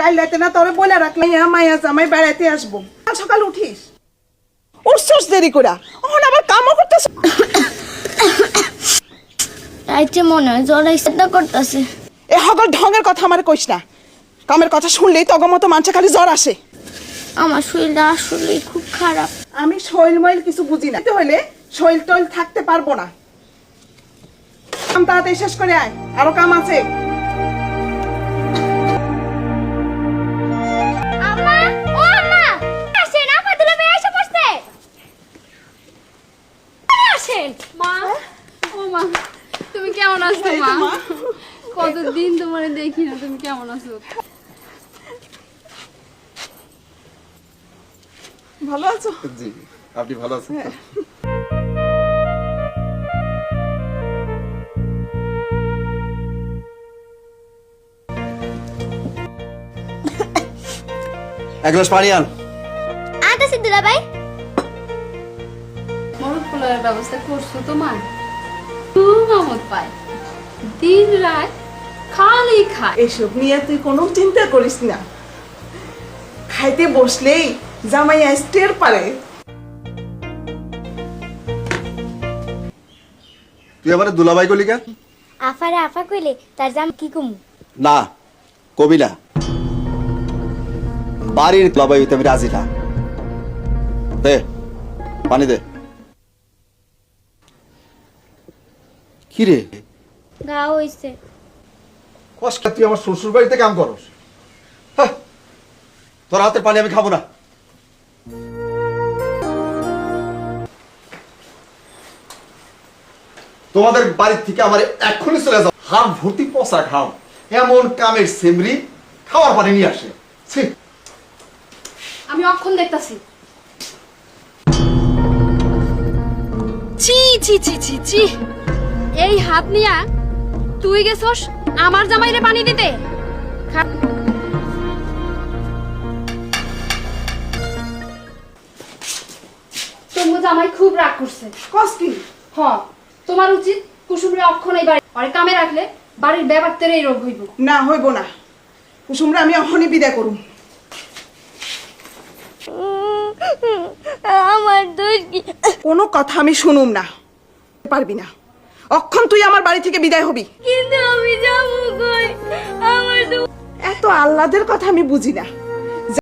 কাল রাতে না তোরে বলে রাখলে মায়া জামাই বেড়াইতে আসবো, কাল সকাল উঠিস। উঠছস দেরি করে, এখন আবার কামও করতেছ। রাইতে মনে হয় জ্বর আইসা করতেছে। এ হগল ঢঙের কথা আমার কইস না, কামের কথা শুনলেই তগর মতো মানুষের খালি জ্বর আসে। আমার শরীরটা আসলে খুব খারাপ। আমি শৈল মইল কিছু বুঝি না, হইলে শৈল টইল থাকতে পারবো না। কাম তাড়াতাড়ি শেষ করে আয়, আরো কাম আছে। আম্মা, ও আম্মা, আসেন, আপা দুলা ভাই এসে পড়ছে। আসেন মা, ও মা, তুমি কেমন আছো মা? কতদিন তোমার দেখি না, তুমি কেমন আছো? ভালো আছো? জি, আপনি ভালো আছেন? এক গ্লাস পানি আন। আনতেছি দুলা ভাই। মরদ পোলার ব্যবস্থা করছো তোমার? মামত পায় দিন রাত খালি খায়। এসব নিয়ে তুই কোনো চিন্তা করিস না, খাইতে বসলেই জামাই টের পারে। তুই আবার দুলাভাই কলি কেন? আফারে আফা কইলে তার জাম কি কমু? না, কবি না। বাড়ির দুলাভাই হইতে আমি রাজি না। দে পানি দে। কি রে গা হইছে। কষ্ট, তুই আমার শ্বশুর বাড়িতে কাম করস? হ্যাঁ, তোর হাতের পানি আমি খাবো না। তোমাদের বাড়ির থেকে আমার এক্ষুনি চলে যাও। হাম ভর্তি পচা খাও, এমন কামের সেমরি খাওয়ার পানি নিয়ে আসে। ছি, আমি অক্ষণ দেখতাছি। ছি ছি ছি ছি ছি, এই হাত নিয়া তুই গেছস আমার জামাইরে পানি দিতে? তোমার জামাই খুব রাগ করছে। কস কি? হ, তোমার উচিত কুসুমরে অক্ষণ এই বাড়ি আরে কামে রাখলে বাড়ির ব্যাপারতের এই রোগ হইব। না, হইব না। কুসুমরা আমি অহনি বিদায় করুম। আমার দোষ কি? কোনো কথা আমি শুনুম না, পারবি না। অক্ষণ তুই আমার বাড়ি থেকে বিদায় হবি। কিন্তু আমি যাবো কই? আমার তো এত আহ্লাদের কথা আমি বুঝি না।